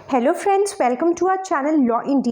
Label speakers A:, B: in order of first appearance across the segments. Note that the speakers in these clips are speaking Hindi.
A: Hello friends, welcome to our channel law in D.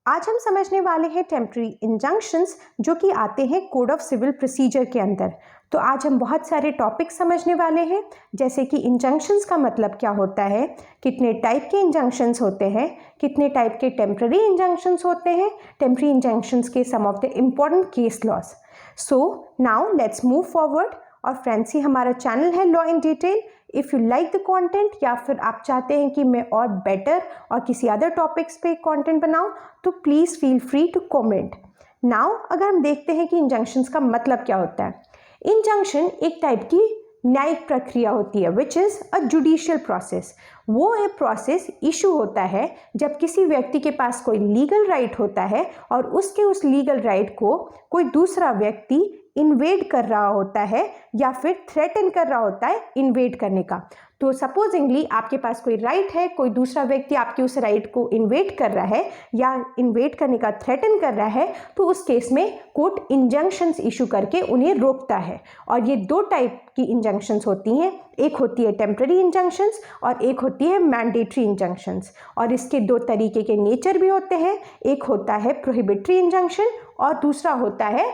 A: आज हम समझने वाले हैं टेम्पररी इंजंक्शंस जो कि आते हैं कोड ऑफ सिविल प्रोसीजर के अंदर। तो आज हम बहुत सारे टॉपिक समझने वाले हैं, जैसे कि इंजंक्शंस का मतलब क्या होता है, कितने टाइप के इंजंक्शंस होते हैं, कितने टाइप के टेम्पररी इंजंक्शंस होते हैं, टेम्पररी इंजंक्शंस के some of the important case laws. So now let's move forward. और फ्रेंड्स, ये हमारा चैनल है law in detail. If you like the content या फिर आप चाहते हैं कि मैं और बेटर और किसी अदर टॉपिक्स पे कंटेंट बनाऊं, तो please feel free to comment. Now अगर हम देखते हैं कि इंजंक्शंस का मतलब क्या होता है। इंजंक्शन एक टाइप की न्यायिक प्रक्रिया होती है, विच इज़ अ जुडिशियल प्रोसेस। वो एक प्रोसेस इशू होता है जब किसी व्यक्ति के पास कोई लीगल राइट होता है और उसके उस लीगल राइट को कोई दूसरा व्यक्ति इन्वेड कर रहा होता है या फिर थ्रेटन कर रहा होता है इन्वेड करने का। तो सपोजिंगली आपके पास कोई राइट है, कोई दूसरा व्यक्ति आपके उस राइट को इन्वेड कर रहा है या इन्वेड करने का थ्रेटन कर रहा है, तो उस केस में कोर्ट इंजंक्शंस इशू करके उन्हें रोकता है। और ये दो टाइप की इंजंक्शंस होती हैं, एक होती है टेम्पररी इंजंक्शंस और एक होती है मैंडेटरी इंजंक्शंस। और इसके दो तरीके के नेचर भी होते हैं, एक होता है प्रोहिबिटरी इंजंक्शन और दूसरा होता है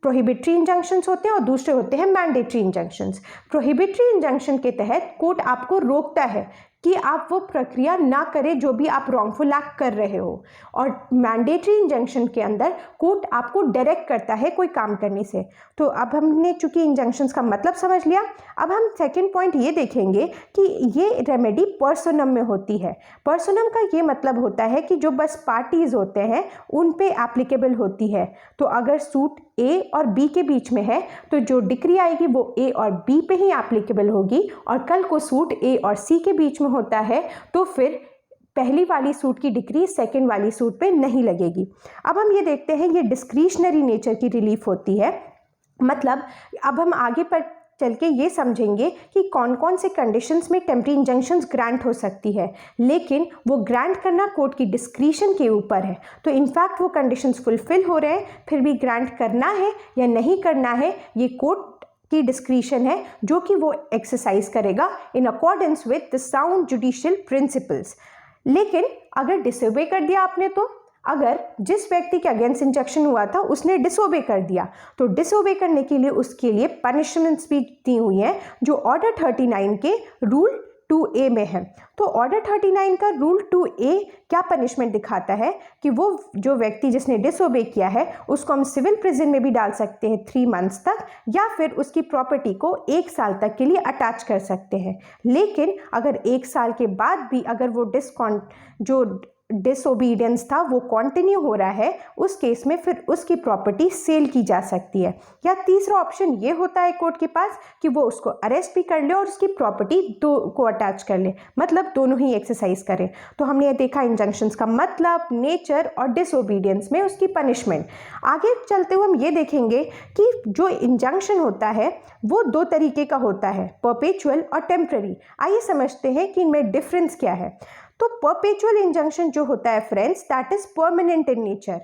A: प्रोहिबिटरी इंजंक्शंस होते हैं और दूसरे होते हैं मैंडेटरी इंजंक्शंस। प्रोहिबिटरी इंजंक्शन के तहत कोर्ट आपको रोकता है कि आप वो प्रक्रिया ना करें जो भी आप रॉन्गफुल एक्ट कर रहे हो। और मैंडेटरी इंजंक्शन के अंदर कोर्ट आपको डायरेक्ट करता है कोई काम करने से। तो अब हमने चूंकि इंजंक्शंस का मतलब समझ लिया, अब हम सेकंड पॉइंट ये देखेंगे कि ये रेमेडी पर्सोनम में होती है। पर्सोनम का ये मतलब होता है कि जो बस पार्टीज होते हैं उन पे एप्लीकेबल होती है। तो अगर सूट ए और बी के बीच में है तो जो डिक्री आएगी वो ए और बी पे ही एप्लीकेबल होगी, और कल को सूट ए और सी के बीच में होता है तो फिर पहली वाली सूट की डिक्री सेकंड वाली सूट पे नहीं लगेगी। अब हम ये देखते हैं, ये डिस्क्रिशनरी नेचर की रिलीफ होती है। मतलब अब हम आगे पर चल के ये समझेंगे कि कौन कौन से कंडीशंस में टेम्पररी इंजंक्शंस ग्रांट हो सकती है, लेकिन वो ग्रांट करना कोर्ट की डिस्क्रिशन के ऊपर है। तो इनफैक्ट वो कंडीशंस फुलफिल हो रहे हैं, फिर भी ग्रांट करना है या नहीं करना है ये कोर्ट की डिस्क्रिशन है, जो कि वो एक्सरसाइज करेगा in accordance with the sound judicial principles. लेकिन अगर डिसोबे कर दिया आपने, तो अगर जिस व्यक्ति के अगेंस्ट इंजंक्शन हुआ था उसने डिसोबे कर दिया, तो डिसोबे करने के लिए उसके लिए पनिशमेंट्स भी दी हुई हैं जो ऑर्डर 39 के रूल 2A में है। तो ऑर्डर 39 का रूल 2A क्या पनिशमेंट दिखाता है कि वो जो व्यक्ति जिसने डिसोबे किया है उसको हम सिविल प्रिजन में भी डाल सकते हैं 3 मंथ्स तक, या फिर उसकी प्रॉपर्टी को 1 साल तक के लिए अटैच कर सकते हैं। लेकिन अगर 1 साल के बाद भी अगर वो जो डिसोबीडियंस था वो कंटिन्यू हो रहा है, उस केस में फिर उसकी प्रॉपर्टी सेल की जा सकती है। या तीसरा ऑप्शन ये होता है कोर्ट के पास कि वो उसको अरेस्ट भी कर ले और उसकी प्रॉपर्टी दो को अटैच कर ले, मतलब दोनों ही एक्सरसाइज करें। तो हमने ये देखा इंजंक्शंस का मतलब, नेचर और डिसोबीडियंस में उसकी पनिशमेंट। आगे चलते हुए हम ये देखेंगे कि जो इंजंक्शन होता है वो दो तरीके का होता है, परपेचुअल और टेम्पररी। आइए समझते हैं कि इनमें डिफरेंस क्या है। तो परपेचुअल इंजंक्शन जो होता है friends, that is permanent in nature,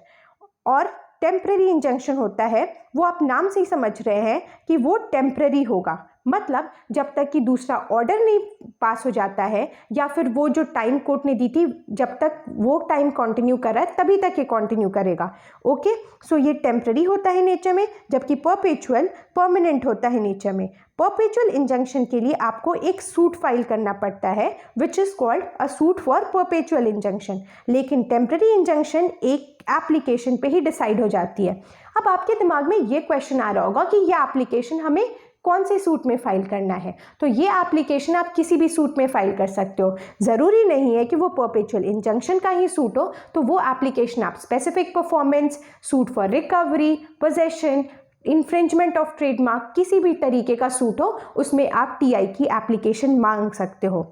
A: और टेम्पररी इंजंक्शन होता है वो आप नाम से ही समझ रहे हैं कि वो टेम्पररी होगा। मतलब जब तक कि दूसरा ऑर्डर नहीं पास हो जाता है या फिर वो जो टाइम कोर्ट ने दी थी जब तक वो टाइम कंटिन्यू कर रहा है तभी तक ये कंटिन्यू करेगा। ओके, सो ये टेम्पररी होता है नेचर में, जबकि परपेचुअल परमानेंट होता है नेचर में। परपेचुअल इंजंक्शन के लिए आपको एक सूट फाइल करना पड़ता है which is called a suit for perpetual injunction, लेकिन टेम्पररी इंजंक्शन एक एप्लीकेशन पे ही डिसाइड हो जाती है। अब आपके दिमाग में ये क्वेश्चन आ रहा होगा कि ये एप्लीकेशन हमें कौन से सूट में फाइल करना है। तो ये एप्लीकेशन आप किसी भी सूट में फाइल कर सकते हो, ज़रूरी नहीं है कि वो परपेचुअल इंजंक्शन का ही सूट हो। तो वो एप्लीकेशन आप specific performance, suit for recovery, possession, infringement of trademark, किसी भी तरीके का सूट हो उसमें आप टीआई की एप्लीकेशन मांग सकते हो,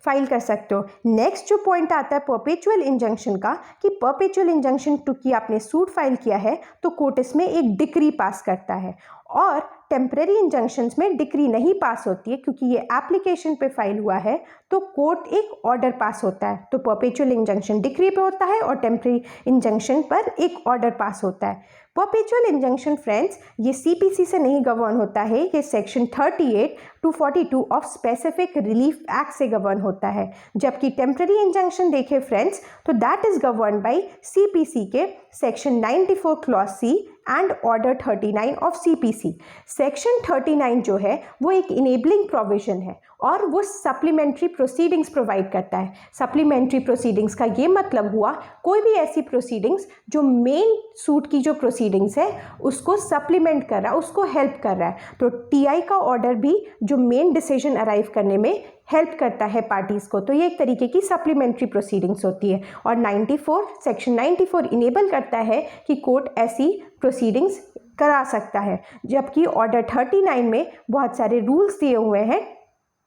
A: फाइल कर सकते हो। नेक्स्ट जो पॉइंट आता है परपेचुअल इंजंक्शन का, कि परपेचुअल इंजंक्शन टू की आपने सूट फाइल किया है तो कोर्ट इसमें एक डिक्री पास करता है, और टेम्पररी इंजंक्शंस में डिक्री नहीं पास होती है क्योंकि ये एप्लीकेशन पे फाइल हुआ है, तो कोर्ट एक ऑर्डर पास होता है। तो परपेचुअल इंजंक्शन डिक्री पे होता है और टेम्पररी इंजंक्शन पर एक ऑर्डर पास होता है। परपेचुअल इंजंक्शन फ्रेंड्स ये सीपीसी से नहीं गवर्न होता है, ये section 38 to 42 of specific relief act से गवर्न होता है। जबकि टेम्पररी इंजंक्शन देखें फ्रेंड्स तो that is govern by CPC के section 94 clause C and order 39 of CPC. Section 39 जो है वो एक इनेबलिंग प्रोविजन है और वो सप्लीमेंट्री प्रोसीडिंग्स प्रोवाइड करता है। सप्लीमेंट्री प्रोसीडिंग्स का ये मतलब हुआ कोई भी ऐसी प्रोसीडिंग्स जो मेन सूट की जो प्रोसीडिंग्स है उसको सप्लीमेंट कर रहा है, उसको हेल्प कर रहा है। तो टीआई का ऑर्डर भी जो मेन डिसीजन अराइव करने में हेल्प करता है पार्टीज़ को, तो ये एक तरीके की सप्लीमेंट्री प्रोसीडिंग्स होती है। और 94 सेक्शन 94 इनेबल करता है कि कोर्ट ऐसी प्रोसीडिंग्स करा सकता है। जबकि ऑर्डर 39 में बहुत सारे रूल्स दिए हुए हैं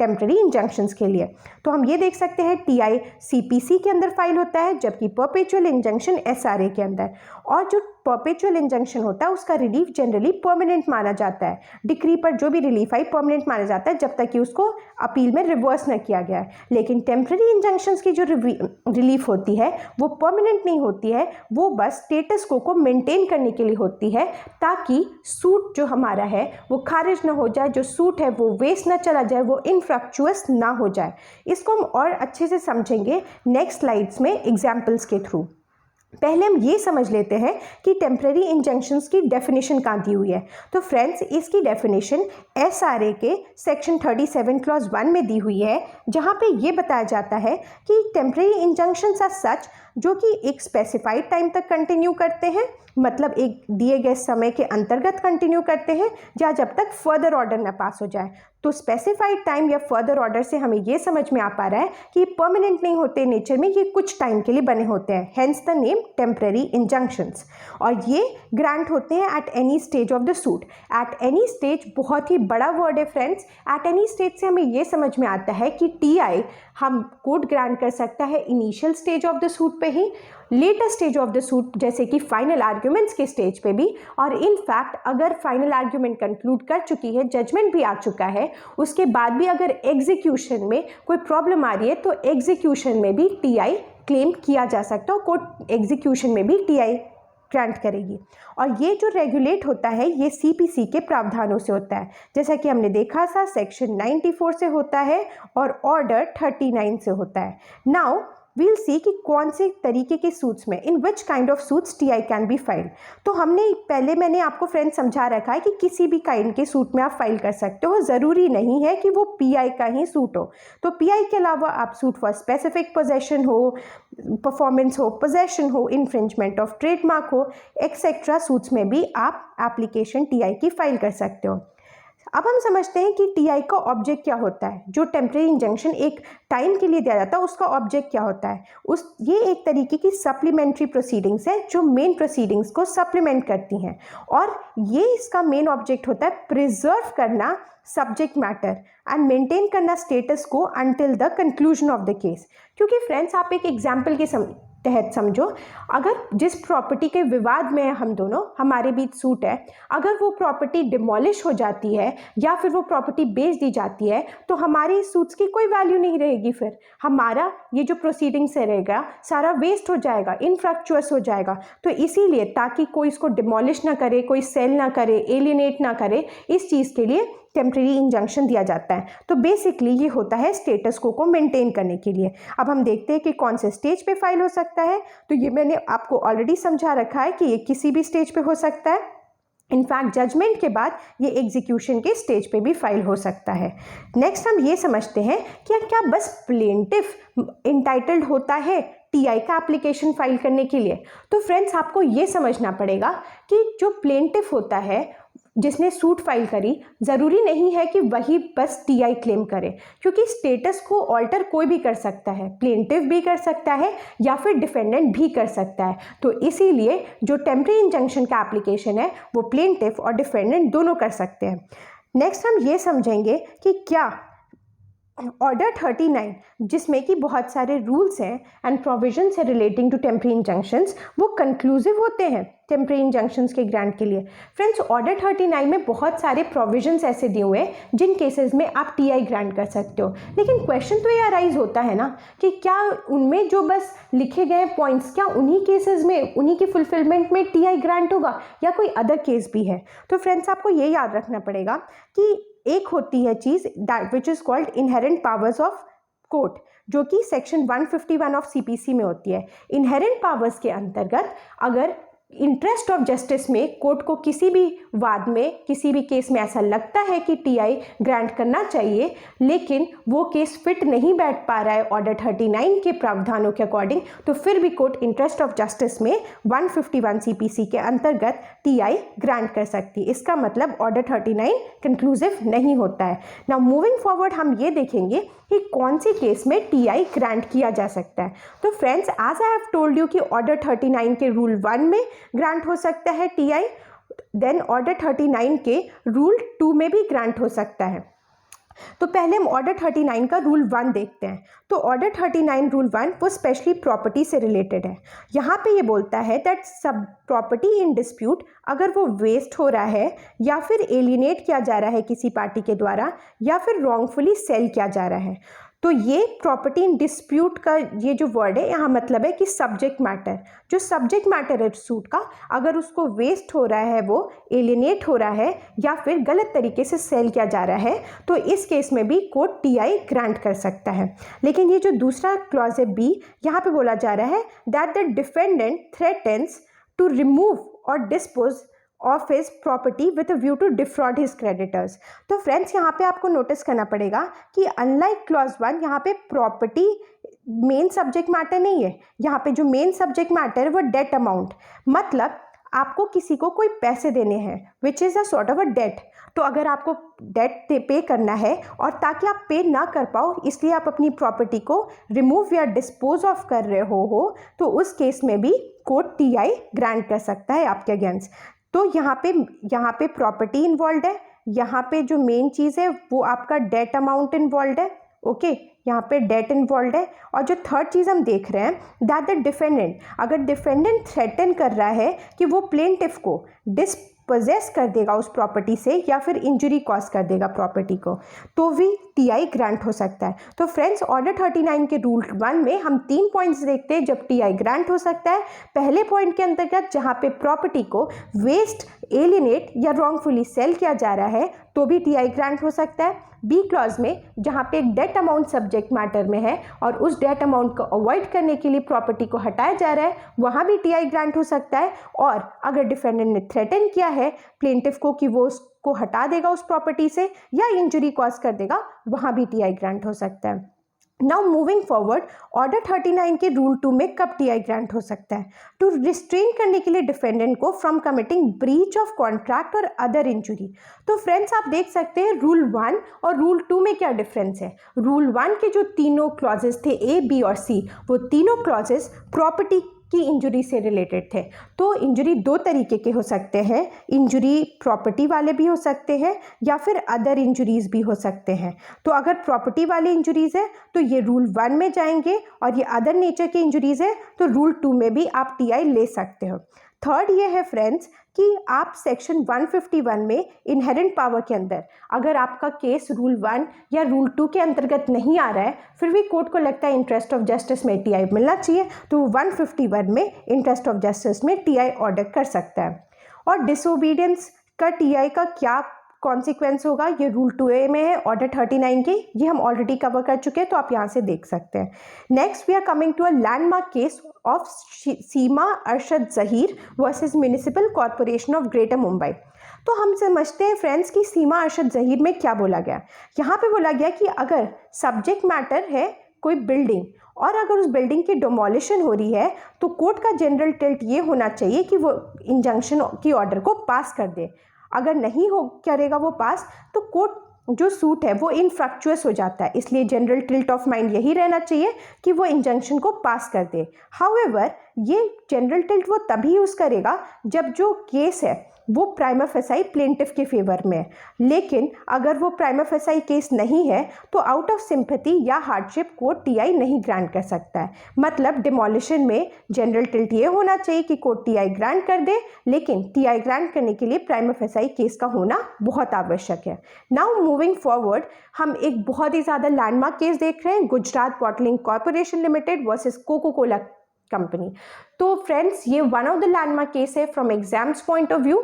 A: टेम्पररी इंजंक्शंस के लिए। तो हम ये देख सकते हैं टीआई सीपीसी के अंदर फाइल होता है, जबकि परपेचुअल इंजंक्शन एसआरए के अंदर। और जो परपेचुअल इंजंक्शन होता है उसका रिलीफ जनरली परमानेंट माना जाता है। डिक्री पर जो भी रिलीफ आई परमानेंट माना जाता है जब तक कि उसको अपील में रिवर्स न किया गया है। लेकिन टेम्पररी इंजंक्शंस की जो रिलीफ होती है वो परमानेंट नहीं होती है, वो बस स्टेटस को मेंटेन करने के लिए होती है ताकि सूट जो हमारा है वो खारिज ना हो जाए, जो सूट है वो वेस्ट ना चला जाए, वो इनफ्रक्चुअस ना हो जाए। इसको हम और अच्छे से समझेंगे नेक्स्ट स्लाइड्स में एग्जाम्पल्स के थ्रू। पहले हम ये समझ लेते हैं कि टेम्पररी इंजंक्शंस की डेफिनेशन कहाँ दी हुई है। तो फ्रेंड्स इसकी डेफिनेशन एसआरए के सेक्शन 37 क्लॉज 1 में दी हुई है, जहाँ पे ये बताया जाता है कि टेम्पररी इंजंक्शंस आर सच जो कि एक स्पेसिफाइड टाइम तक कंटिन्यू करते हैं, मतलब एक दिए गए समय के अंतर्गत कंटिन्यू करते हैं या जब तक फर्दर ऑर्डर न पास हो जाए। तो स्पेसिफाइड टाइम या फर्दर ऑर्डर से हमें ये समझ में आ पा रहा है कि परमानेंट नहीं होते नेचर में, ये कुछ टाइम के लिए बने होते हैं, hence the name temporary injunctions. और ये ग्रांट होते हैं at any stage of the suit. At any stage बहुत ही बड़ा वर्ड है फ्रेंड्स। एट एनी स्टेज से हमें ये समझ में आता है कि टीआई हम कोर्ट ग्रांट कर सकता है initial stage of the suit पे ही, later stage of the suit जैसे कि फाइनल आर्ग्यूमेंट्स के स्टेज पे भी, और इन फैक्ट अगर फाइनल आर्ग्यूमेंट कंक्लूड कर चुकी है, जजमेंट भी आ चुका है, उसके बाद भी अगर एग्जीक्यूशन में कोई प्रॉब्लम आ रही है तो एग्जीक्यूशन में भी टीआई क्लेम किया जा सकता है और कोर्ट एग्जीक्यूशन में भी टीआई ग्रांट करेगी। और ये जो रेगुलेट होता है ये सीपीसी के प्रावधानों से होता है, जैसा कि हमने देखा था सेक्शन 94 से होता है और ऑर्डर 39 से होता है। नाउ वील सी कि कौन से तरीके के सूट्स में, in which kind of suits TI can be filed. तो मैंने आपको फ्रेंड्स समझा रखा है कि किसी भी काइंड के सूट में आप फाइल कर सकते हो, ज़रूरी नहीं है कि वो पीआई का ही सूट हो। तो पीआई के अलावा आप सूट फॉर स्पेसिफिक पोजेशन हो, परफॉर्मेंस हो, पोजेशन हो, इन्फ्रिंजमेंट ऑफ ट्रेडमार्क हो, एक्सेट्रा सूट्स में भी आप एप्लीकेशन टीआई की फाइल कर सकते हो। अब हम समझते हैं कि टीआई का ऑब्जेक्ट क्या होता है। जो टेम्पररी इंजंक्शन एक टाइम के लिए दिया जाता है उसका ऑब्जेक्ट क्या होता है। ये एक तरीके की सप्लीमेंट्री प्रोसीडिंग्स है जो मेन प्रोसीडिंग्स को सप्लीमेंट करती हैं, और ये इसका मेन ऑब्जेक्ट होता है प्रिजर्व करना सब्जेक्ट मैटर एंड मेंटेन करना स्टेटस को until the conclusion of the case. क्योंकि फ्रेंड्स आप एक एग्जाम्पल के तहत समझो, अगर जिस प्रॉपर्टी के विवाद में हम दोनों, हमारे बीच सूट है, अगर वो प्रॉपर्टी डिमोलिश हो जाती है या फिर वो प्रॉपर्टी बेच दी जाती है तो हमारी सूट्स की कोई वैल्यू नहीं रहेगी। फिर हमारा ये जो प्रोसीडिंग्स रहेगा सारा वेस्ट हो जाएगा, इनफ्रक्चुअस हो जाएगा। तो इसीलिए ताकि कोई इसको डिमोलिश ना करे, कोई सेल ना करे, एलिनेट ना करे, इस चीज़ के लिए टेम्पररी इंजंक्शन दिया जाता है। तो बेसिकली ये होता है स्टेटस को मेंटेन करने के लिए। अब हम देखते हैं कि कौन से स्टेज पे फाइल हो सकता है। तो ये मैंने आपको ऑलरेडी समझा रखा है कि ये किसी भी स्टेज पे हो सकता है। इनफैक्ट जजमेंट के बाद ये एग्जीक्यूशन के स्टेज पे भी फाइल हो सकता है। नेक्स्ट हम ये समझते हैं कि क्या बस प्लेंटिफ इंटाइटल्ड होता है टीआई का एप्लीकेशन फाइल करने के लिए। तो फ्रेंड्स आपको ये समझना पड़ेगा कि जो प्लेंटिफ होता है जिसने सूट फाइल करी, ज़रूरी नहीं है कि वही बस टीआई क्लेम करे, क्योंकि स्टेटस को ऑल्टर कोई भी कर सकता है, प्लेंटिफ भी कर सकता है या फिर डिफेंडेंट भी कर सकता है। तो इसीलिए जो टेम्पररी इंजंक्शन का एप्लीकेशन है वो प्लेंटिफ और डिफेंडेंट दोनों कर सकते हैं। नेक्स्ट हम ये समझेंगे कि क्या ऑर्डर 39 जिसमें कि बहुत सारे रूल्स हैं एंड प्रोविजंस है रिलेटिंग टू टेम्परेरी इंजंक्शंस, वो कंक्लूसिव होते हैं टेम्परेरी इंजंक्शंस के ग्रांट के लिए। फ्रेंड्स, ऑर्डर 39 में बहुत सारे प्रोविजंस ऐसे दिए हुए हैं जिन केसेस में आप टीआई ग्रांट कर सकते हो, लेकिन क्वेश्चन तो ये अराइज होता है ना कि क्या उनमें जो बस लिखे गए पॉइंट्स, क्या उन्हीं केसेस में, उन्हीं की फुलफिलमेंट में टीआई ग्रांट होगा या कोई अदर केस भी है। तो फ्रेंड्स, आपको ये याद रखना पड़ेगा कि एक होती है चीज़ that which is called inherent powers of court, जो कि सेक्शन 151 ऑफ सीपीसी में होती है। इनहेरेंट पावर्स के अंतर्गत अगर इंटरेस्ट ऑफ जस्टिस में कोर्ट को किसी भी वाद में, किसी भी केस में ऐसा लगता है कि टीआई ग्रांट करना चाहिए, लेकिन वो केस फिट नहीं बैठ पा रहा है ऑर्डर 39 के प्रावधानों के अकॉर्डिंग, तो फिर भी कोर्ट इंटरेस्ट ऑफ जस्टिस में 151 सीपीसी के अंतर्गत टीआई ग्रांट कर सकती है। इसका मतलब ऑर्डर 39 कंक्लूसिव नहीं होता है। नाउ मूविंग फॉरवर्ड हम ये देखेंगे कि कौन से केस में टीआई ग्रांट किया जा सकता है। तो friends, as I have told you कि ऑर्डर 39 के रूल 1 में ग्रांट हो सकता है टीआई, देन ऑर्डर 39 के रूल 2 में भी ग्रांट हो सकता है। तो पहले हम ऑर्डर 39 का रूल 1 देखते हैं। तो ऑर्डर 39 रूल 1 वो स्पेशली प्रॉपर्टी से रिलेटेड है। यहाँ पे ये बोलता है दैट सब प्रॉपर्टी इन डिस्प्यूट, अगर वो वेस्ट हो रहा है या फिर एलिनेट किया जा रहा है किसी पार्टी के द्वारा या फिर रॉन्गफुली सेल किया जा रहा है, तो ये प्रॉपर्टी इन डिस्प्यूट का ये जो वर्ड है यहाँ मतलब है कि सब्जेक्ट मैटर, जो सब्जेक्ट मैटर है सूट का, अगर उसको वेस्ट हो रहा है, वो एलिनेट हो रहा है या फिर गलत तरीके से सेल किया जा रहा है, तो इस केस में भी कोर्ट टीआई ग्रांट कर सकता है। लेकिन ये जो दूसरा क्लॉज है बी, यहाँ पे बोला जा रहा है that the defendant threatens to remove or dispose of his property with a view to defraud his creditors. तो फ्रेंड्स, यहाँ पे आपको नोटिस करना पड़ेगा कि अनलाइक क्लॉज 1 यहाँ पे प्रॉपर्टी मेन सब्जेक्ट मैटर नहीं है। यहाँ पे जो मेन सब्जेक्ट मैटर है वो डेट अमाउंट, मतलब आपको किसी को कोई पैसे देने हैं which is a sort of a debt. तो अगर आपको डेट पे करना है और ताकि आप पे ना कर पाओ इसलिए आप अपनी प्रॉपर्टी को रिमूव या डिस्पोज ऑफ कर रहे हो, तो उस केस में भी कोर्ट टीआई ग्रांट कर सकता है आपके अगेंस्ट। तो यहाँ पे प्रॉपर्टी इन्वॉल्व है, यहाँ पे जो मेन चीज़ है वो आपका डेट अमाउंट इन्वॉल्व है, ओके, यहाँ पे डेट इन्वॉल्व है। और जो थर्ड चीज़ हम देख रहे हैं दैट द डिफेंडेंट, अगर डिफेंडेंट थ्रेटन कर रहा है कि वो प्लेंटिफ को डिस्पोजेस कर देगा उस प्रॉपर्टी से या फिर इंजरी कॉज कर देगा प्रॉपर्टी को, तो भी टीआई ग्रांट हो सकता है। तो फ्रेंड्स, ऑर्डर 39 के रूल 1 में हम 3 पॉइंट्स देखते हैं जब टीआई ग्रांट हो सकता है। पहले पॉइंट के अंतर्गत जहाँ पे प्रॉपर्टी को वेस्ट, एलिनेट या रॉन्गफुली सेल किया जा रहा है तो भी टीआई ग्रांट हो सकता है। बी क्लॉज में जहाँ पे एक डेट अमाउंट सब्जेक्ट मैटर में है और उस डेट अमाउंट को अवॉइड करने के लिए प्रॉपर्टी को हटाया जा रहा है, वहाँ भी टीआई ग्रांट हो सकता है। और अगर डिफेंडेंट ने थ्रेटन किया है प्लेंटिफ को कि वो उसको हटा देगा उस प्रॉपर्टी से या इंजरी कॉज कर देगा, वहाँ भी टीआई ग्रांट हो सकता है। नाउ मूविंग फॉरवर्ड, ऑर्डर 39 के रूल 2 में कब टीआई ग्रांट हो सकता है? टू रिस्ट्रेन करने के लिए डिफेंडेंट को from committing breach of contract और अदर इंजुरी। तो फ्रेंड्स, आप देख सकते हैं रूल 1 और रूल 2 में क्या डिफरेंस है। रूल 1 के जो तीनों क्लॉजेस थे ए, बी और सी, वो तीनों क्लॉजेस प्रॉपर्टी की इंजरी से रिलेटेड थे। तो इंजरी दो तरीके के हो सकते हैं, इंजरी प्रॉपर्टी वाले भी हो सकते हैं या फिर अदर इंजरीज भी हो सकते हैं। तो अगर प्रॉपर्टी वाले इंजरीज है तो ये रूल 1 में जाएंगे और ये अदर नेचर के इंजरीज है तो रूल 2 में भी आप टीआई ले सकते हो। थर्ड ये है फ्रेंड्स कि आप सेक्शन 151 में इनहेरेंट पावर के अंदर अगर आपका केस रूल 1 या रूल 2 के अंतर्गत नहीं आ रहा है, फिर भी कोर्ट को लगता है इंटरेस्ट ऑफ जस्टिस में टीआई मिलना चाहिए, तो 151 में इंटरेस्ट ऑफ जस्टिस में टीआई ऑर्डर कर सकता है। और डिसोबीडियंस का टीआई का क्या कॉन्सिक्वेंस होगा, ये रूल 2A में है ऑर्डर 39 के, ये हम ऑलरेडी कवर कर चुके हैं तो आप यहाँ से देख सकते हैं। Next we are coming to a landmark case of Seema Arshad Zaheer versus municipal corporation of greater Mumbai. तो हम समझते हैं फ्रेंड्स कि सीमा अरशद जहीर में क्या बोला गया। यहाँ पे बोला गया कि अगर सब्जेक्ट मैटर है कोई बिल्डिंग और अगर उस बिल्डिंग की डिमोलिशन हो रही है तो कोर्ट का जनरल टिल्ट ये होना चाहिए कि वो इंजंक्शन की ऑर्डर को पास कर दे। अगर नहीं हो करेगा वो पास तो कोर्ट जो सूट है वो इनफ्रक्चुअस हो जाता है, इसलिए जनरल टिल्ट ऑफ माइंड यही रहना चाहिए कि वो इंजंक्शन को पास कर दे। हाउएवर ये जनरल टिल्ट वो तभी यूज़ करेगा जब जो केस है वो प्राइमा फेसाई प्लेंटिफ के फेवर में है। लेकिन अगर वो प्राइमा फेसाई केस नहीं है तो आउट ऑफ सिंपैथी या हार्डशिप कोर्ट टीआई नहीं ग्रांट कर सकता है। मतलब डिमोलिशन में जनरल टिल्ट ये होना चाहिए कि कोर्ट टीआई ग्रांट कर दे, लेकिन टीआई ग्रांट करने के लिए प्राइमा फेसाई केस का होना बहुत आवश्यक है। नाउ मूविंग फॉरवर्ड, हम एक बहुत ही ज़्यादा लैंडमार्क केस देख रहे हैं, Gujarat bottling corporation limited versus coca cola company. तो फ्रेंड्स, ये one of the landmark case है from exams point of view.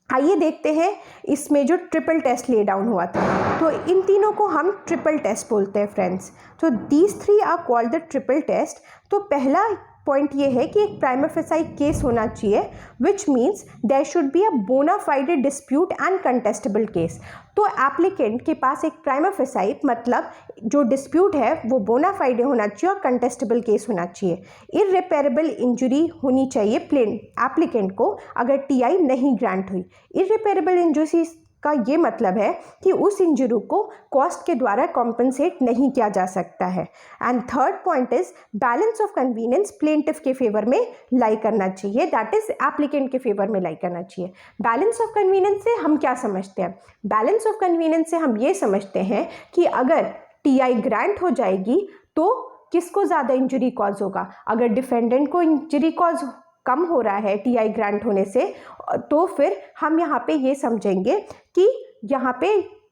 A: आइए देखते हैं इसमें जो ट्रिपल टेस्ट ले डाउन हुआ था। तो इन तीनों को हम ट्रिपल टेस्ट बोलते हैं फ्रेंड्स। तो these three are called the triple test. तो पहला पॉइंट ये है कि एक प्राइमा फेसाई केस होना चाहिए, which means there should be a bona fide dispute and contestable case. तो एप्लीकेंट के पास एक प्राइमा फेसाई मतलब जो डिस्प्यूट है वो बोना फाइडे होना चाहिए और कंटेस्टेबल केस होना चाहिए। इररिपेरेबल इंजरी होनी चाहिए एप्लीकेंट को अगर टीआई नहीं ग्रांट हुई। इररिपेरेबल इंजरी का ये मतलब है कि उस इंजरी को कॉस्ट के द्वारा कॉम्पनसेट नहीं किया जा सकता है। And third point is balance of convenience plaintiff के फेवर में लाई करना चाहिए, दैट इज एप्लीकेंट के फेवर में लाई करना चाहिए। बैलेंस ऑफ कन्वीनियंस से हम क्या समझते हैं? बैलेंस ऑफ कन्वीनियंस से हम ये समझते हैं कि अगर टीआई ग्रांट हो जाएगी तो किसको ज़्यादा इंजरी कॉज होगा। अगर डिफेंडेंट को इंजरी कॉज कम हो रहा है टीआई ग्रांट होने से, तो फिर हम यहाँ पे ये समझेंगे कि यहाँ पे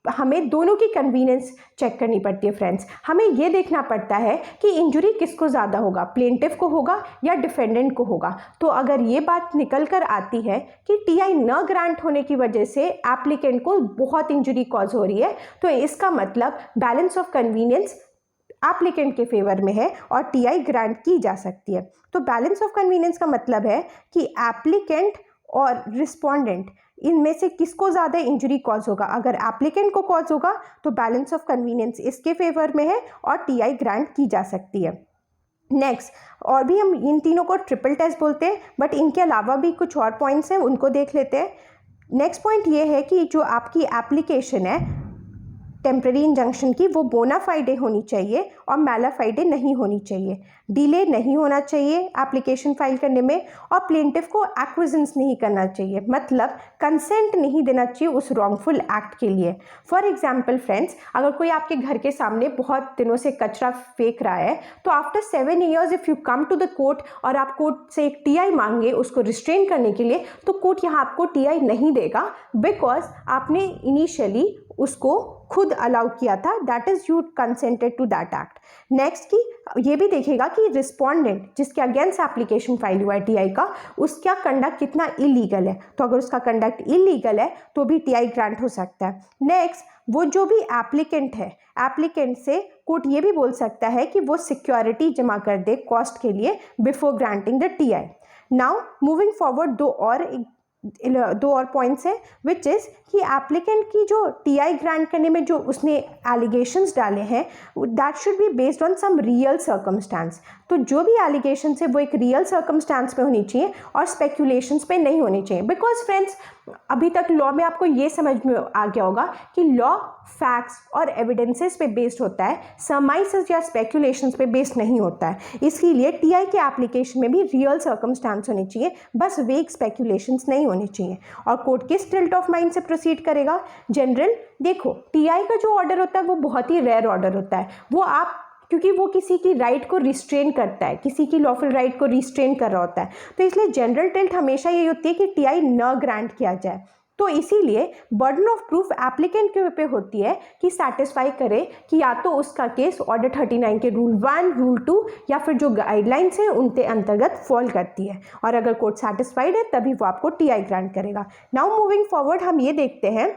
A: हमें दोनों की कन्वीनियंस चेक करनी पड़ती है फ्रेंड्स। हमें ये देखना पड़ता है कि इंजरी किसको ज़्यादा होगा, प्लेंटिफ को होगा या डिफेंडेंट को होगा। तो अगर ये बात निकल कर आती है कि टीआई न ग्रांट होने की वजह से एप्लीकेंट को बहुत इंजरी कॉज हो रही है, तो इसका मतलब बैलेंस ऑफ कन्वीनियंस एप्लीकेंट के फेवर में है और टीआई ग्रांट की जा सकती है। तो बैलेंस ऑफ कन्वीनियंस का मतलब है कि एप्लीकेंट और रिस्पोंडेंट इनमें से किसको ज़्यादा इंजरी कॉज होगा। अगर एप्लीकेंट को कॉज होगा तो बैलेंस ऑफ कन्वीनियंस इसके फेवर में है और टीआई ग्रांट की जा सकती है। नेक्स्ट, और भी हम इन तीनों को ट्रिपल टेस्ट बोलते हैं, बट इनके अलावा भी कुछ और पॉइंट्स हैं, उनको देख लेते हैं। नेक्स्ट पॉइंट ये है कि जो आपकी एप्लीकेशन है टेम्पररी इंजंक्शन की, वो बोना फाइडे होनी चाहिए और मैला फाइडे नहीं होनी चाहिए। डिले नहीं होना चाहिए एप्लीकेशन फाइल करने में और प्लेंटिफ को एक्विजेंस नहीं करना चाहिए, मतलब कंसेंट नहीं देना चाहिए उस रॉन्गफुल एक्ट के लिए। फॉर एग्जाम्पल फ्रेंड्स, अगर कोई आपके घर के सामने बहुत दिनों से कचरा फेंक रहा है, तो after 7 years if you come to the court और आप कोर्ट से एक टीआई मांगे उसको रिस्ट्रेन करने के लिए, तो कोर्ट यहाँ आपको टीआई नहीं देगा, बिकॉज आपने इनिशियली उसको खुद अलाउ किया था, that is you consented to that act. Next की ये भी देखेगा कि रिस्पोंडेंट जिसके अगेंस्ट एप्लीकेशन फाइल हुआ है टीआई का, उसका कंडक्ट कितना इलीगल है। तो अगर उसका कंडक्ट इलीगल है तो भी टीआई ग्रांट हो सकता है। नेक्स्ट, वो जो भी एप्लीकेंट है, एप्लीकेंट से कोर्ट ये भी बोल सकता है कि वो सिक्योरिटी जमा कर दे कॉस्ट के लिए before granting the TI. Now moving forward, दो और पॉइंट्स हैं, विच इज़ कि एप्लीकेंट की जो टीआई ग्रांट करने में जो उसने एलिगेशंस डाले हैं, that should be based on some real circumstance. तो जो भी एलिगेशंस है वो एक रियल सर्कमस्टांस पे होनी चाहिए और स्पेक्यूलेशंस पे नहीं होनी चाहिए। बिकॉज फ्रेंड्स, अभी तक लॉ में आपको ये समझ में आ गया होगा कि लॉ फैक्ट्स और एविडेंसेस पे बेस्ड होता है, सरमाइसेस या स्पेक्यूलेशंस पे बेस्ड नहीं होता है। इसलिए टीआई के एप्लीकेशन में भी रियल सर्कमस्टांस होने चाहिए, बस वेग स्पेक्यूलेशंस नहीं होने चाहिए। और कोर्ट किस टिल्ट ऑफ माइंड से प्रोसीड करेगा? जनरल, देखो टीआई का जो ऑर्डर होता है वो बहुत ही रेयर ऑर्डर होता है। वो आप क्योंकि वो किसी की राइट को रिस्ट्रेन करता है, किसी की लॉफुल राइट को रिस्ट्रेन कर रहा होता है, तो इसलिए जनरल टिल्ट हमेशा ये होती है कि टीआई न ग्रांट किया जाए। तो इसीलिए बर्डन ऑफ प्रूफ एप्लीकेंट के पे होती है कि सेटिस्फाई करे कि या तो उसका केस ऑर्डर 39 के रूल 1, रूल 2 या फिर जो गाइडलाइंस है उनके अंतर्गत फॉल करती है, और अगर कोर्ट सेटिस्फाइड है तभी वो आपको टीआई ग्रांट करेगा। नाउ मूविंग फॉरवर्ड, हम ये देखते हैं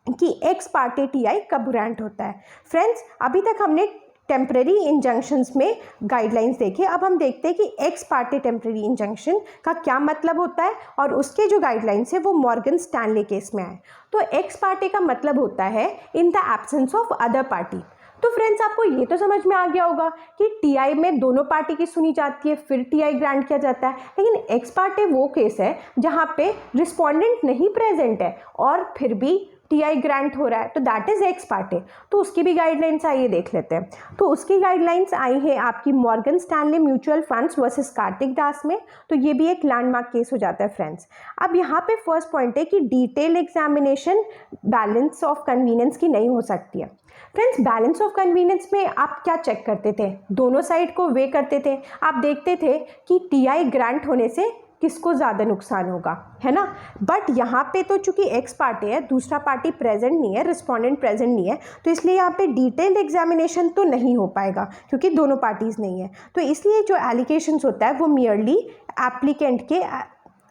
A: कि एक्स पार्टी टीआई कब ग्रांट होता है। फ्रेंड्स, अभी तक हमने टेम्पररी इंजंक्शंस में गाइडलाइंस देखे, अब हम देखते हैं कि एक्स पार्टी टेम्पररी इंजंक्शन का क्या मतलब होता है और उसके जो गाइडलाइंस है वो मॉर्गन स्टैनले केस में आए। तो एक्स पार्टी का मतलब होता है in the absence of other party. तो फ्रेंड्स, आपको ये तो समझ में आ गया होगा कि टीआई में दोनों पार्टी की सुनी जाती है फिर टीआई ग्रांट किया जाता है, लेकिन एक्स पार्टी वो केस है जहाँ पे रिस्पोंडेंट नहीं प्रेजेंट है और फिर भी टीआई ग्रांट हो रहा है तो दैट इज़ एक्स पार्टे। तो उसकी भी गाइडलाइंस आइए देख लेते हैं। तो उसकी गाइडलाइंस आई है आपकी Morgan Stanley mutual funds versus Kartik Das में। तो ये भी एक लैंडमार्क केस हो जाता है फ्रेंड्स। अब यहाँ पे फर्स्ट पॉइंट है कि detail examination balance of convenience की नहीं हो सकती है। फ्रेंड्स, बैलेंस ऑफ कन्वीनियंस में आप क्या चेक करते थे? दोनों साइड को वे करते थे। आप देखते थे कि टीआई ग्रांट होने से किसको ज़्यादा नुकसान होगा, है ना। बट यहाँ पे तो चूंकि एक्स पार्टी है, दूसरा पार्टी प्रेजेंट नहीं है, रिस्पोंडेंट प्रेजेंट नहीं है, तो इसलिए यहाँ पे डिटेल्ड एग्जामिनेशन तो नहीं हो पाएगा क्योंकि दोनों पार्टीज़ नहीं है। तो इसलिए जो एलिगेशंस होता है वो मियरली एप्लीकेंट के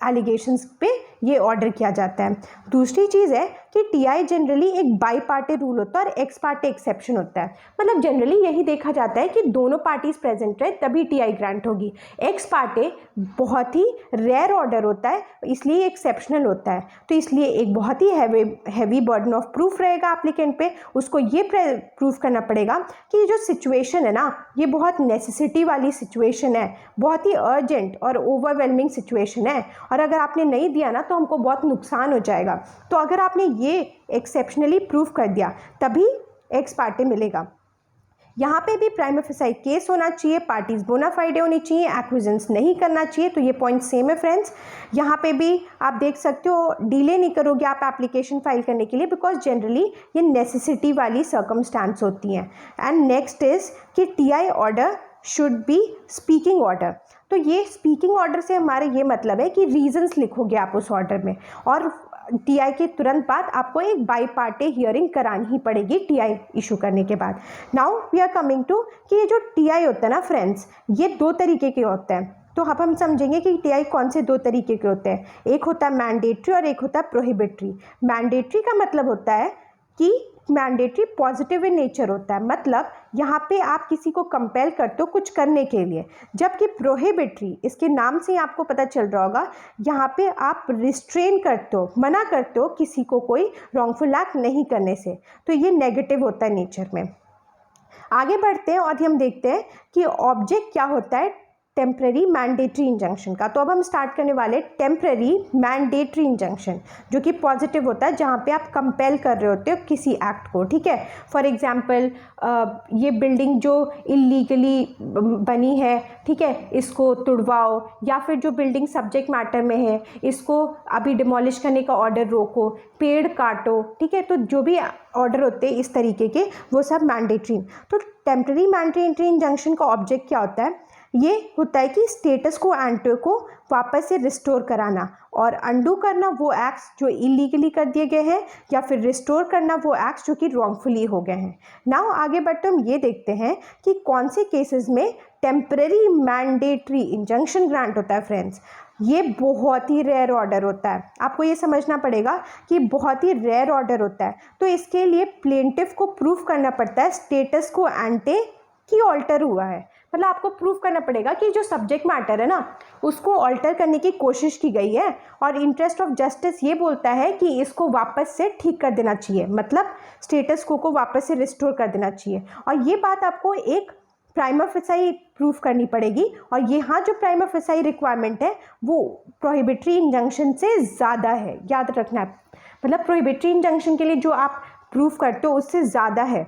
A: एलिगेशंस पे ये ऑर्डर किया जाता है। दूसरी चीज़ है कि टीआई जनरली एक बाई पार्टी रूल होता है और एक्स पार्टी एक्सेप्शन होता है। मतलब जनरली यही देखा जाता है कि दोनों पार्टीज प्रेजेंट रहे तभी टीआई ग्रांट होगी। एक्स पार्टी बहुत ही रेयर ऑर्डर होता है, इसलिए एक्सेप्शनल होता है। तो इसलिए एक बहुत ही हैवी बर्डन ऑफ प्रूफ रहेगा एप्लीकेंट पे। उसको ये प्रूफ करना पड़ेगा कि जो सिचुएशन है ना, ये बहुत नेसेसिटी वाली सिचुएशन है, बहुत ही अर्जेंट और ओवरवेलमिंग सिचुएशन है, और अगर आपने नहीं दिया ना तो हमको बहुत नुकसान हो जाएगा। तो अगर आपने ये एक्सेप्शनली प्रूफ कर दिया तभी एक्स पार्टी मिलेगा। यहाँ पे भी प्राइमा फेसाई केस होना चाहिए, पार्टीज बोनाफाइडे होनी चाहिए, एक्विजेंस नहीं करना चाहिए। तो ये पॉइंट सेम है फ्रेंड्स। यहाँ पे भी आप देख सकते हो डिले नहीं करोगे आप एप्लीकेशन फाइल करने के लिए, बिकॉज जनरली ये नेसेसिटी वाली सर्कमस्टांस होती हैं। एंड नेक्स्ट इज कि TI order should be speaking order. तो ये स्पीकिंग ऑर्डर से हमारा ये मतलब है कि रीजंस लिखोगे आप उस ऑर्डर में, और टीआई के तुरंत बाद आपको एक बाई पार्टी हियरिंग करानी ही पड़ेगी टीआई इशू करने के बाद। Now we are coming to कि ये जो टीआई होता है ना फ्रेंड्स, ये दो तरीके के होते हैं। तो अब हम समझेंगे कि टीआई कौन से दो तरीके के होते हैं। एक होता है मैंडेटरी और एक होता है प्रोहिबिटरी। मैंडेटरी का मतलब होता है कि मैंडेटरी पॉजिटिव इन नेचर होता है, मतलब यहाँ पे आप किसी को कंपेल करते हो कुछ करने के लिए। जबकि प्रोहिबिटरी, इसके नाम से ही आपको पता चल रहा होगा, यहाँ पे आप रिस्ट्रेन करते हो, मना करते हो किसी को कोई रॉन्गफुल एक्ट नहीं करने से। तो ये नेगेटिव होता है नेचर में। आगे बढ़ते हैं और हम देखते हैं कि ऑब्जेक्ट क्या होता है टेम्पररी मैंडेटरी इंजंक्शन का। तो अब हम स्टार्ट करने वाले टेम्पररी मैंडेटरी इंजंक्शन, जो कि पॉजिटिव होता है, जहाँ पे आप कंपेल कर रहे होते हो किसी एक्ट को, ठीक है। फॉर एग्जांपल ये बिल्डिंग जो इलीगली बनी है, ठीक है, इसको तुड़वाओ, या फिर जो बिल्डिंग सब्जेक्ट मैटर में है इसको अभी डिमोलिश करने का ऑर्डर रोको, पेड़ काटो, ठीक है। तो जो भी ऑर्डर होते हैं इस तरीके के, वो सब मैंडेटरी। तो टेम्पररी मैंडेटरी इंजंक्शन का ऑब्जेक्ट क्या होता है? ये होता है कि स्टेटस को एंटे को वापस से रिस्टोर कराना और अंडू करना वो एक्ट्स जो इलीगली कर दिए गए हैं, या फिर रिस्टोर करना वो एक्ट्स जो कि रॉन्गफुली हो गए हैं। नाउ आगे बढ़ते हम ये देखते हैं कि कौन से केसेस में टेम्पररी मैंडेटरी इंजंक्शन ग्रांट होता है फ्रेंड्स। ये बहुत ही रेयर ऑर्डर होता है, आपको ये समझना पड़ेगा कि बहुत ही रेयर ऑर्डर होता है। तो इसके लिए प्लेंटिफ को प्रूफ करना पड़ता है स्टेटस को एंटे की ऑल्टर हुआ है। मतलब आपको प्रूफ करना पड़ेगा कि जो सब्जेक्ट मैटर है ना, उसको ऑल्टर करने की कोशिश की गई है, और इंटरेस्ट ऑफ जस्टिस ये बोलता है कि इसको वापस से ठीक कर देना चाहिए, मतलब स्टेटस को वापस से रिस्टोर कर देना चाहिए। और ये बात आपको एक प्राइमा फेसाई प्रूफ करनी पड़ेगी, और यहाँ जो प्राइमा फेसाई रिक्वायरमेंट है वो प्रोहिबिटरी इंजंक्शन से ज़्यादा है, याद रखना है। मतलब प्रोहिबिटरी इंजंक्शन के लिए जो आप प्रूफ करते हो उससे ज़्यादा है।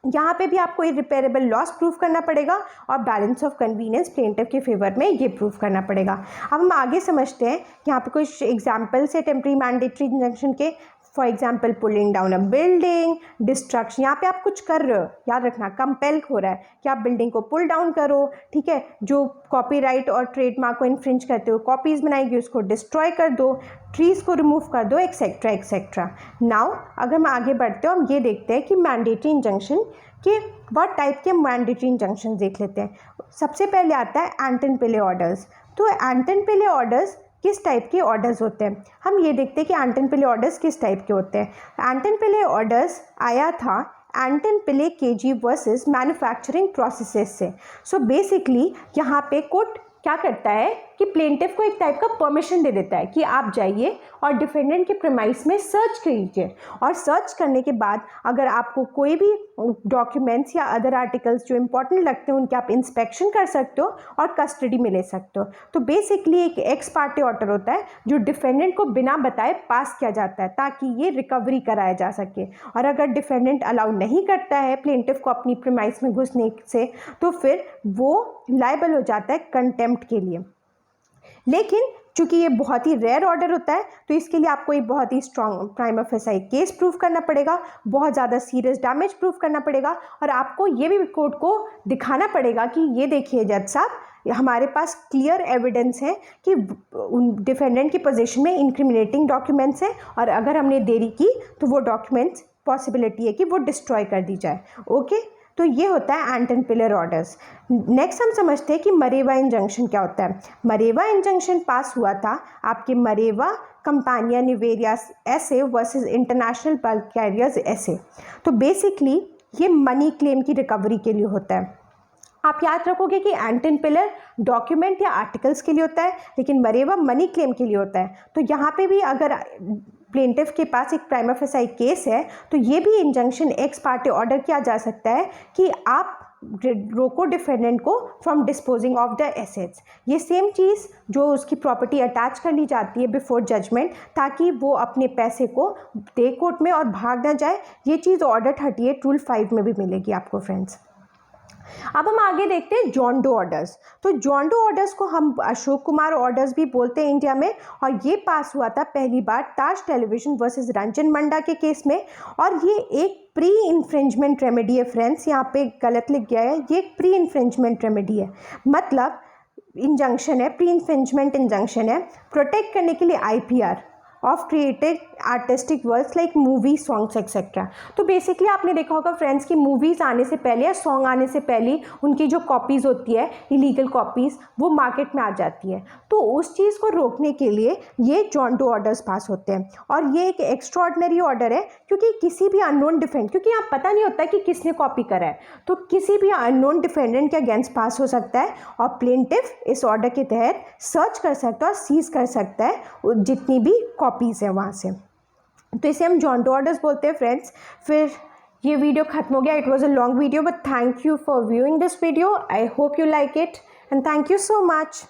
A: यहाँ पे भी आपको इरिपेरेबल लॉस प्रूफ करना पड़ेगा, और बैलेंस ऑफ कन्वीनियंस प्लेंटिफ के फेवर में ये प्रूफ करना पड़ेगा। अब हम आगे समझते हैं, यहाँ पे कुछ एग्जांपल्स है टेम्पररी मैंडेटरी इंजंक्शन के। For example pulling down a building, destruction, यहाँ पे आप कुछ कर रहे हो, याद रखना कंपेल हो रहा है कि आप बिल्डिंग को पुल डाउन करो, ठीक है। जो कॉपीराइट और ट्रेडमार्क को इन्फ्रिंज करते हो कॉपीज़ बनाएगी उसको डिस्ट्रॉय कर दो, ट्रीज़ को रिमूव कर दो, एक्सेट्रा एक्सेट्रा। नाउ अगर हम आगे बढ़ते हो हम ये देखते हैं कि मैंडेटरी इंजंक्शन के बहुत टाइप के मैंडेटरी इंजंक्शन देख लेते हैं। सबसे पहले आता है एंटन पिले ऑर्डर्स। तो एंटन पिले ऑर्डर्स किस टाइप के ऑर्डर्स होते हैं, हम ये देखते हैं कि एंटन पिले ऑर्डर्स किस टाइप के होते हैं। एंटन पिले ऑर्डर्स आया था एंटन पिले केजी वर्सेस मैन्युफैक्चरिंग प्रोसेसेस से। सो बेसिकली यहाँ पे कोर्ट क्या करता है कि प्लेंटिफ को एक टाइप का परमिशन दे देता है कि आप जाइए और डिफेंडेंट के प्रीमाइस में सर्च कीजिए, और सर्च करने के बाद अगर आपको कोई भी डॉक्यूमेंट्स या अदर आर्टिकल्स जो इंपॉर्टेंट लगते हैं उनके आप इंस्पेक्शन कर सकते हो और कस्टडी में ले सकते हो। तो बेसिकली एक एक्स पार्टी ऑर्डर होता है जो डिफेंडेंट को बिना बताए पास किया जाता है ताकि ये रिकवरी कराया जा सके। और अगर डिफेंडेंट अलाउ नहीं करता है प्लेंटिफ को अपनी प्रीमाइस में घुसने से तो फिर वो लायबल हो जाता है कंटेम्प्ट के लिए। लेकिन चूंकि ये बहुत ही रेयर ऑर्डर होता है तो इसके लिए आपको एक बहुत ही strong prima facie case prove करना पड़ेगा, बहुत ज़्यादा सीरियस डैमेज प्रूव करना पड़ेगा, और आपको ये भी कोर्ट को दिखाना पड़ेगा कि ये देखिए जज साहब हमारे पास क्लियर एविडेंस है कि डिफेंडेंट की पोजीशन में इंक्रिमिनेटिंग डॉक्यूमेंट्स हैं, और अगर हमने देरी की तो वो डॉक्यूमेंट्स पॉसिबिलिटी है कि वो डिस्ट्रॉय कर दी जाए। ओके, तो ये होता है एंटन पिलर ऑर्डर्स। नेक्स्ट हम समझते हैं कि मरेवा इंजंक्शन क्या होता है। मरेवा इंजंक्शन पास हुआ था आपके मरेवा कंपानिया निवेरिया एसे वर्सेस इंटरनेशनल बल्क कैरियर्स एसे। तो बेसिकली ये मनी क्लेम की रिकवरी के लिए होता है। आप याद रखोगे कि एंटन पिलर डॉक्यूमेंट या आर्टिकल्स के लिए होता है लेकिन मरेवा मनी क्लेम के लिए होता है। तो यहाँ पे भी अगर प्लेंटिफ के पास एक प्राइमा फेसाई केस है तो ये भी इंजंक्शन एक्स पार्टी ऑर्डर किया जा सकता है कि आप रोको डिफेंडेंट को from disposing of the assets. ये सेम चीज़ जो उसकी प्रॉपर्टी अटैच कर ली जाती है बिफोर जजमेंट ताकि वो अपने पैसे को दे कोर्ट में और भाग ना जाए। ये चीज़ ऑर्डर 38 रूल 5 में भी मिलेगी आपको फ्रेंड्स। अब हम आगे देखते हैं जॉन डो ऑर्डर्स। तो जॉन डो ऑर्डर्स को हम अशोक कुमार ऑर्डर्स भी बोलते हैं इंडिया में, और ये पास हुआ था पहली बार ताज टेलीविजन वर्सेस रंजन मंडा के केस में। और ये एक प्री इन्फ्रिंजमेंट रेमेडी है फ्रेंड्स, यहाँ पे गलत लिख गया है, ये एक प्री इन्फ्रिंजमेंट रेमेडी है, मतलब इंजंक्शन है, प्री इन्फ्रिंजमेंट इंजंक्शन है प्रोटेक्ट करने के लिए IPR of created artistic works like movie songs etcetera. तो बेसिकली आपने देखा होगा फ्रेंड्स कि मूवीज़ आने से पहले या सॉन्ग आने से पहले उनकी जो कॉपीज़ होती है इलीगल कॉपीज़ वो मार्केट में आ जाती है। तो उस चीज़ को रोकने के लिए ये जॉन डो ऑर्डर्स पास होते हैं, और ये एक एक्स्ट्राऑर्डिनरी ऑर्डर है क्योंकि किसी भी अननोन डिफेंड, क्योंकि यहाँ पता नहीं होता कि किसने कॉपी करा है, तो किसी भी अननोन डिफेंडेंट के अगेंस्ट पास हो सकता है और प्लेंटिफ इस ऑर्डर के तहत सर्च कर सकता है और सीज कर सकता है जितनी भी कॉपीज़ है वहाँ से। तो इसे हम जॉन डो ऑर्डर्स बोलते हैं फ्रेंड्स। फिर ये वीडियो खत्म हो गया। It was a long video but thank you for viewing this video. I hope you like it and thank you so much.